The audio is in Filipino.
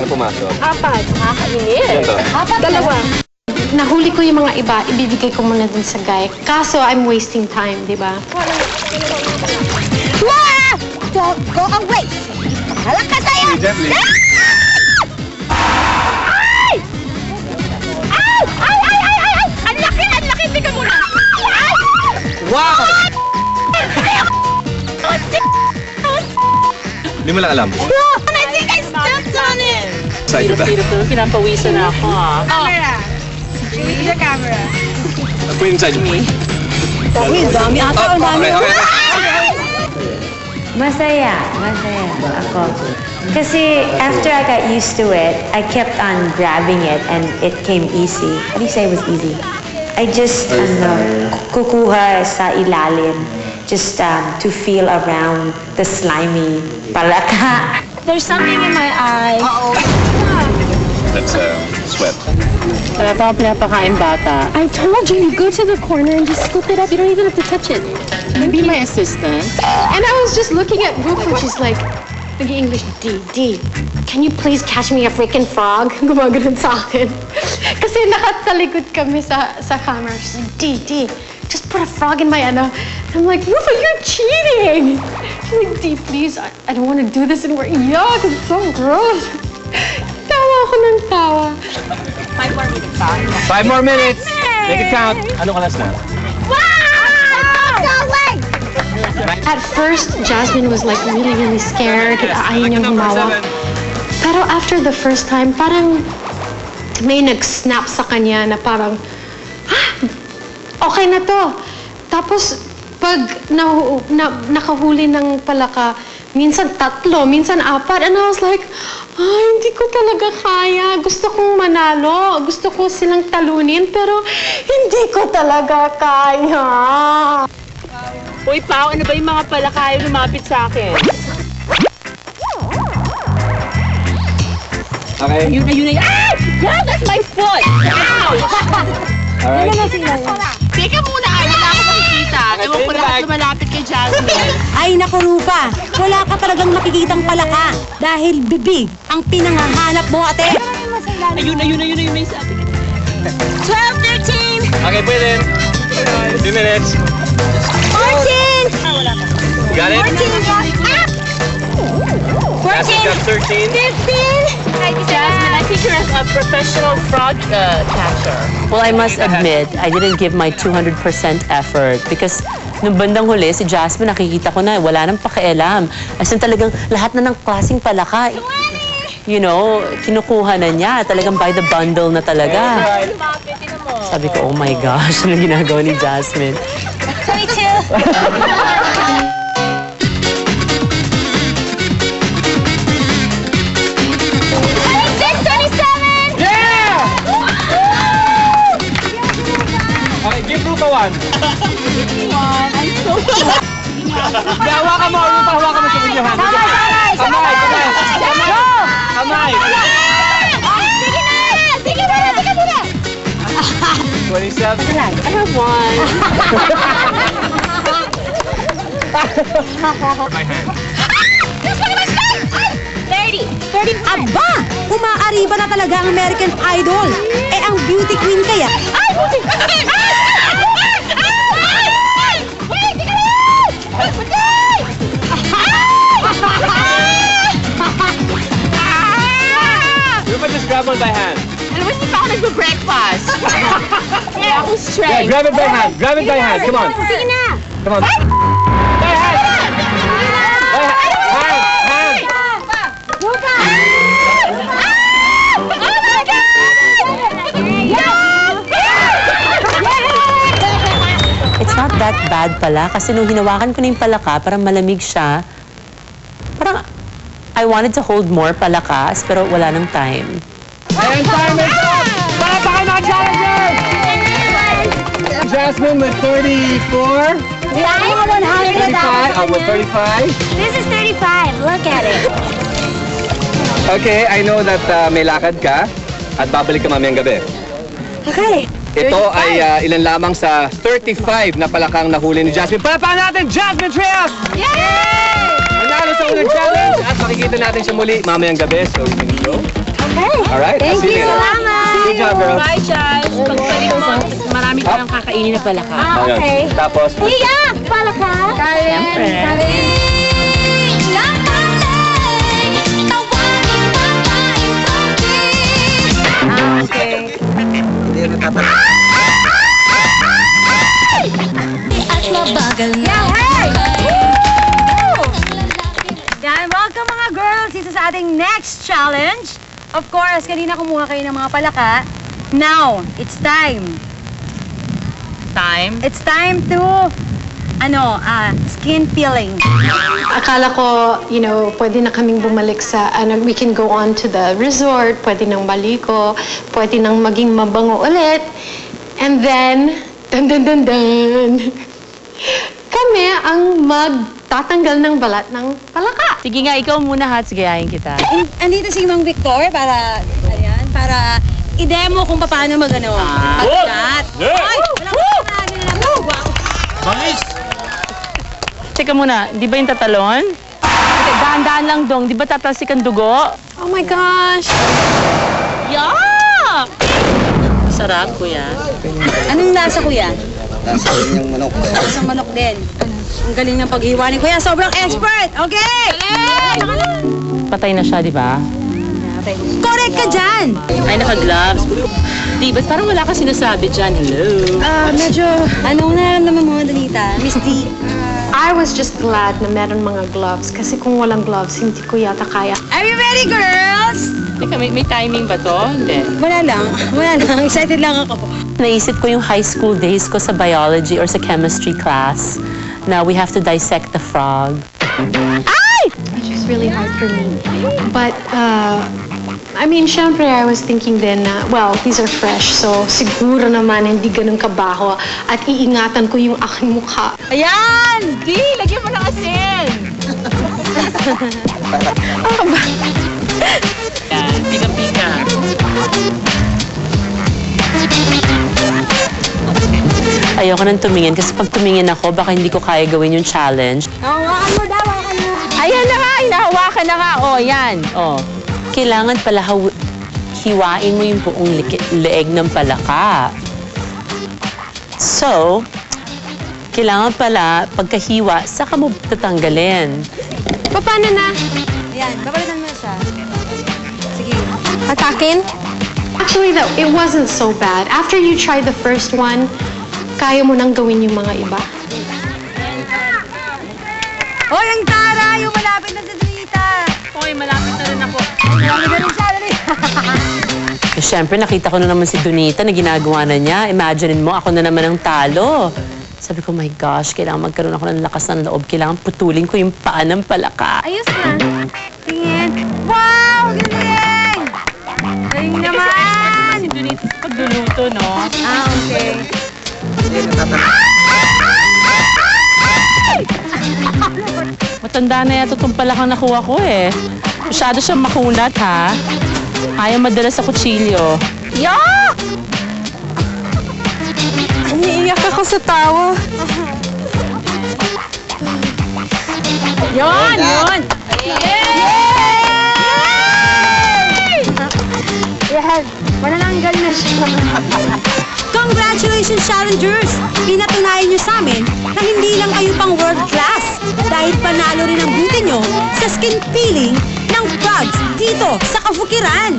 Ano pumasok? 4. Nakakainis. Ilan to? 2. Nahuli ko yung mga iba, ibibigay ko muna dun sa guy. Kaso, I'm wasting time, di ba? Wah! Don't go away! Halak ka sa'yo! Gently. Ay! Ay! Ay! Ay! Ay! Ay! Ang laki! Ang laki! Tingnan mo na! Ay! Wow! Hindi mo lang alam. No! I think I stepped on it! Excited ba? Pinapawisan na ako, ha? Camera! Show the camera. Put inside me. Dami ata. Okay. Masaya ako. Kasi after I got used to it, I kept on grabbing it and it came easy. How do you say it was easy? I just, kukuha sa ilalim. Just to feel around the slimy palaka. There's something in my eye. That's sweat. Wala pa akong pinapakain bata. I told you, you go to the corner and just scoop it up. You don't even have to touch it. Be my assistant. And I was just looking at Brooke and she's like, nag-English, D, can you please catch me a freaking frog? Gumagano'n sa akin. Kasi nakatalikod kami sa camera. She's like, D, just put a frog in my ano. I'm like, Rufa, you're cheating. She's like, D, please, I don't want to do this anymore. Yuck, it's so gross. Tawa ako ng tawa. 5 more minutes pa. 5 more minutes. Make it count. Anong oras na? Wow! Go away! At first, Jasmine was like really scared. Ayaw niyang humawa. Pero after the first time, parang may nag-snap sa kanya na parang, okay na to. Tapos, pag nakahuli ng palaka, minsan 3, minsan 4. And I was like, hindi ko talaga kaya. Gusto kong manalo. Gusto ko silang talunin, pero hindi ko talaga kaya. Uy, Pao, ano ba yung mga palakayo lumapit sa akin? Okay. Ayun. Ah! Yeah, that's my foot! Ow! Alright. Teka muna, wala ako makikita. Ewan ko lahat lumalapit kay Jasmine. Ay naku Rupa, wala ka talagang makikitang palaka dahil bibig ang pinangahanap mo ate. Ayun, may sabi. 12, 13, Okay, put it in. 2 minutes. 14! Got it? 14! Got 13. 15! Jasmine, I think you're a professional frog catcher. Well, I must admit, I didn't give my 200% effort because nung bandang huli, si Jasmine, nakikita ko na, wala nang pakialam. As in talagang lahat na ng klaseng palaka. You know, kinukuha na niya. Talagang by the bundle na talaga. Sabi ko, oh my gosh, ano ginagawa ni Jasmine? 22! Okay, give Rupa 1. I'm so sorry. Hawakan mo, Rupa, hawakan mo sa inyong hand. Kamay. 27. I have one. My hand. 30! Aba, umaariba na talaga ang American Idol. Eh ang beauty queen kaya. Ay! Buti! Ay! Wait! Tika lang! Buti! Rupa, just grab one by hand. Alam mo, hindi pa ako nagbe-breakfast. Kaya akong Yeah, strength. grab it by hand. Grab it by hand. Come on. Sige na! Come on. By hand. Hand. Rupa! Oh my God! It's not that bad pala kasi nung hinawakan ko na yung palaka, parang malamig siya. Parang I wanted to hold more palakas pero wala nang time. And time is up! Palakpakan mga challengers! Jasmine with 34. 35. Oh, with 35. This is 35. Look at it. Okay, I know that may lakad ka at babalik ka mamayang gabi. Okay. Ito ay ilan lamang sa 35 na palakang nahuli ni Jasmine. Palakpakan natin, Jasmine Trias! Yay! Manalo sa unang challenge at makikita natin siya muli mamayang gabi. So, you can go. Alright? Thank See you. later. Salamat. Good job, girls. Bye, Josh. Pagbalik mo, marami ka nang kakainin na palaka. Ayun. Okay. Tapos, Hiya! Pala ka? Siyempre. Okay. Yeah, hey! Yan, welcome mga girls dito sa ating next challenge. Of course, kanina kumuha kayo ng mga palaka. Now, it's time. Time. It's time to, skin peeling. Akala ko, pwede na kaming bumalik sa, we can go on to the resort, pwede nang maliko, pwede nang maging mabango ulit. And then, dun. Kami ang magtatanggal ng balat ng palaka. Sige nga, ikaw muna, Hats. Gayahin kita. Andito si Mang Victor para i-demo kung paano mag-ano. Pagkat. Ay, Teka muna, di ba yung tatalon? Okay, dahan-dahan lang dong. Di ba tatalsik ang dugo? Oh my gosh! Yeah! Sarap, kuya. Anong lasa, kuya? Nasa yung manok. Sa manok din. Ang galing ng paghiwa ni kuya. Sobrang expert! Okay! Patay na siya, di ba? Correct ka dyan! Ay, naka-gloves. Di, ba't parang wala ka sinasabi dyan? Hello? Medyo... Anong nararamdaman mo, Donita? Miss D? I was just glad na meron mga gloves kasi kung walang gloves, hindi ko yata kaya. Are you ready, girls? Teka, may timing ba to? Hindi. Wala lang. Excited lang ako. Naisip ko yung high school days ko sa biology or sa chemistry class na we have to dissect the frog. Which is really hard for me. But, syempre, I was thinking then na, these are fresh, so siguro naman hindi ganun kabaho at iingatan ko yung aking mukha. Ayan! Di, lagyan mo ng asin! Yan, pika-pika. Ayoko nang tumingin kasi pag tumingin ako, baka hindi ko kaya gawin yung challenge. Hawakan mo daw, hawakan mo. Ayan na nga, hinahawakan na nga. O, yan. O. Kailangan pala hiwain mo yung buong leeg ng palaka. So, kailangan pala pagkahiwa, saka mo tatanggalin. Paano na? Ayan, babalitan mo na siya. Sige. Atakin? Actually, though, it wasn't so bad. After you try the first one, kaya mo nang gawin yung mga iba. Hoy, ang tara! Yung malapit na sa Donita! Hoy, malapit na rin ako. Galing siya, dali! Eh, syempre, nakita ko na naman si Donita na ginagawa na niya. Imaginein mo, ako na naman ang talo. Sabi ko, my gosh, kailangan magkaroon ako ng lakas ng loob. Kailangan putulin ko yung paa ng palaka. Ayos na. Tingin. Wow! Galing! Galing naman! Si Donita sa pagluluto, no? Okay. Matanda na yata itong palakang nakuha ko eh. Masyado siyang makunat, ha? Ayaw madala sa kutsilyo. Yuck! Umiiyak ako sa tawa. Yun! Yun! Yan! Manananggal na siya. Congratulations, challengers! Pinatunayan nyo sa amin na hindi lang kayo pang world class dahil panalo rin ang buti nyo sa skin peeling ng frogs dito sa Kafukiran.